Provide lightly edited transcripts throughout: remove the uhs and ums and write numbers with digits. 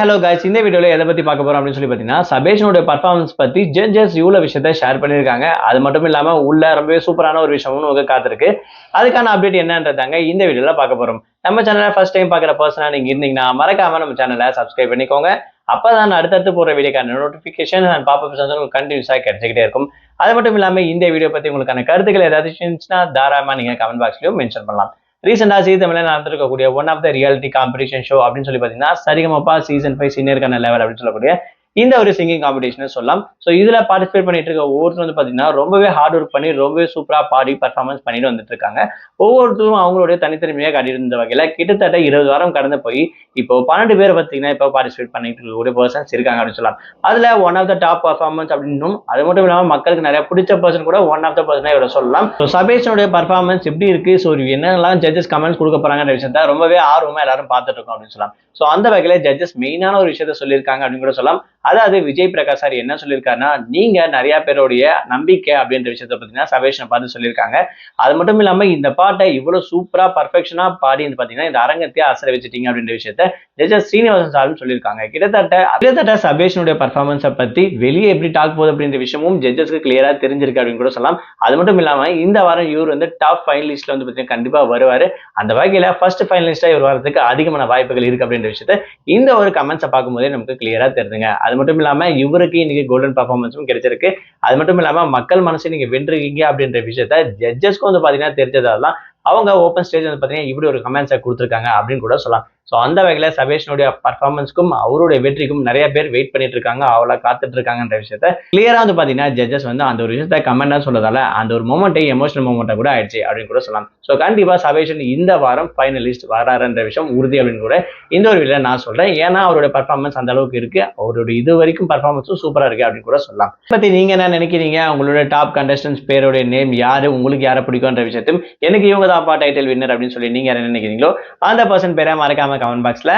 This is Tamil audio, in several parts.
ஹலோ गाइस, இந்த வீடியோல எதை பத்தி பார்க்க போறோம் அப்படின்னு சொல்லி பார்த்தீங்கன்னா, சபேஷனோட பெர்ஃபார்மன்ஸ் பத்தி ஜட்ஜஸ் இவ்வளவு விஷயத்தை ஷேர் பண்ணியிருக்காங்க. அது மட்டும் இல்லாம உள்ள ரொம்பவே சூப்பரான ஒரு விஷயமும் உங்களுக்கு காத்திருக்கு. அதுக்கான அப்டேட் என்னன்றதாங்க இந்த வீடியோல பார்க்க போறோம். நம்ம சேனலை ஃபர்ஸ்ட் டைம் பார்க்குற பர்சனா நீங்க இருந்தீங்கன்னா மறக்காம நம்ம சேனலை சப்ஸ்கிரைப் பண்ணிக்கோங்க. அப்பதான் அடுத்தடுத்து போற வீடியோக்கான நோட்டிபிகேஷன் அண்ட் பாப்அப்ஸ் வந்து உங்களுக்கு கண்டினியூஸா கிடைச்சிக்கிட்டே இருக்கும். அது மட்டும் இல்லாம இந்த வீடியோ பத்தி உங்களுக்கான கருத்துக்கள் ஏதாவது இருந்துச்சுன்னா தாராளமா நீங்க கமெண்ட் பாக்ஸ்லயும் மென்ஷன் பண்ணலாம். ரீசெண்டா ஜீ தமிழ்ல நடந்திருக்கக்கூடிய one of the reality competition show அப்படின்னு சொல்லி பாத்தீங்கன்னா சரிகமபா சீசன் 5 சீனியருக்கான லெவல் அப்படின்னு சொல்லக்கூடிய இந்த ஒரு சிங்கிங் காம்படிஷன் சொல்லலாம். ஸோ இதுல பார்ட்டிசிபேட் பண்ணிட்டு இருக்க ஒவ்வொருத்தரும் வந்து பாத்தீங்கன்னா ரொம்பவே ஹார்ட் ஒர்க் பண்ணி ரொம்பவே சூப்பரா பாடி பர்ஃபார்மன்ஸ் பண்ணிட்டு வந்துட்டு இருக்காங்க. ஒவ்வொருத்தரும் அவங்களுடைய தனித்திறமையாக காட்டிட்டு இருந்த வகையில கிட்டத்தட்ட 20 வாரம் கடந்து போய் இப்போ 12 பேர் பார்த்தீங்கன்னா இப்போ பார்ட்டிசிபேட் பண்ணிட்டு இருக்கக்கூடிய பர்சன்ஸ் இருக்காங்க அப்படின்னு சொல்லலாம். அதுல one of the top performance அப்படின்னும் அது மட்டும் இல்லாமல் மக்களுக்கு நிறைய பிடிச்ச பர்சன் கூட ஒன் ஆஃப் த பர்சனா இவரை சொல்லலாம். ஸோ சபேஷனுடைய பர்ஃபார்மன்ஸ் எப்படி இருக்கு, ஸோ என்னெல்லாம் ஜட்ஜஸ் கமெண்ட்ஸ் கொடுக்க போறாங்கன்ற விஷயத்த ரொம்பவே ஆர்வமா எல்லாரும் பார்த்துட்டு இருக்கோம் அப்படின்னு சொல்லலாம். ஸோ அந்த வகையில ஜட்ஜஸ் மெயினான ஒரு விஷயத்த சொல்லியிருக்காங்க அப்படின்னு கூட சொல்லலாம். அதாவது விஜய் பிரகாஷ் சார் என்ன சொல்லியிருக்காருன்னா, நீங்க நிறைய பேருடைய நம்பிக்கை அப்படின்ற விஷயத்த பார்த்தீங்கன்னா சபேஷனை பார்த்து சொல்லியிருக்காங்க. அது மட்டும் இல்லாம இந்த பாட்டை இவ்வளவு சூப்பரா பர்ஃபெக்ஷனா பாடி பாத்தீங்கன்னா இந்த அரங்கத்தையே அசர வச்சுட்டீங்க அப்படின்ற விஷயத்த ஜட்ஜஸ் ஸ்ரீனிவாசன் சாரும் சொல்லியிருக்காங்க. கிட்டத்தட்ட சபேஷனுடைய பர்ஃபார்மன்ஸை பத்தி வெளியே எப்படி டாக் போகுது அப்படின்ற விஷயமும் ஜட்ஜஸ்க்கு கிளியரா தெரிஞ்சிருக்கு அப்படின்னு கூட சொல்லலாம். அது மட்டும் இல்லாம இந்த வாரம் இவர் வந்து டாப் ஃபைனலிஸ்ட்ல வந்து பார்த்தீங்கன்னா கண்டிப்பா வருவாரு. அந்த வகையில ஃபர்ஸ்ட் ஃபைனலிஸ்டா இவர் வரதுக்கு அதிகமான வாய்ப்புகள் இருக்கு அப்படின்ற விஷயத்த இந்த ஒரு கமெண்ட்ஸை பார்க்கும்போதே நமக்கு கிளியரா தெரிஞ்சுங்க. அது மட்டும் இல்லாம இவருக்கு இன்னைக்கு கோல்டன் பர்ஃபார்மன்ஸும் கிடைச்சிருக்கு. அது மட்டும் இல்லாம மக்கள் மனசை நீங்க வென்றிருக்கீங்க அப்படின்ற விஷயத்த ஜட்ஜஸ்க்கு வந்து பாத்தீங்கன்னா தெரிஞ்சதால அவங்க ஓப்பன் ஸ்டேஜ் வந்து பாத்தீங்கன்னா இப்படி ஒரு கமெண்ட்ஸை கொடுத்துருக்காங்க அப்படின்னு கூட சொல்லலாம். ஸோ அந்த வகையில சபேஷனுடைய பர்ஃபார்மன்ஸ்க்கும் அவருடைய வெற்றிக்கும் நிறைய பேர் வெயிட் பண்ணிட்டு இருக்காங்க, அவளை காத்துட்டு இருக்காங்கன்ற விஷயத்த கிளியரா வந்து பாத்தீங்கன்னா ஜட்ஜஸ் வந்து அந்த ஒரு விஷயத்த கமெண்டா சொல்றதால அந்த ஒரு மொமெண்ட்டை எமோஷனல் மொமெண்ட்டா கூட ஆயிடுச்சு அப்படின்னு கூட சொல்லலாம். ஸோ கண்டிப்பா சபேஷன் இந்த வாரம் ஃபைனலிஸ்ட் வராருன்ற விஷயம் உறுதி அப்படின்னு கூட இந்த ஒரு வீடியோல நான் சொல்றேன். ஏன்னா அவருடைய பர்ஃபார்மன்ஸ் அந்த அளவுக்கு இருக்கு, அவருடைய இது வரைக்கும் பர்ஃபார்மன்ஸும் சூப்பரா இருக்கு அப்படின்னு கூட சொல்லலாம். பத்தி நீங்க என்ன நினைக்கிறீங்க? உங்களுடைய டாப் கண்டஸ்டன்ஸ் பேருடைய நேம் யாரு, உங்களுக்கு யாரை பிடிக்கும்ன்ற விஷயத்தையும் எனக்கு இவங்க தான்ப்பா டைட்டில் வின்னர் அப்படின்னு சொல்லி நீங்க என்ன நினைக்கிறீங்களோ அந்த பர்சன் பேரை மறக்காம கமெண்ட் பாக்ஸ்ல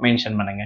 மென்ஷன் பண்ணுங்க.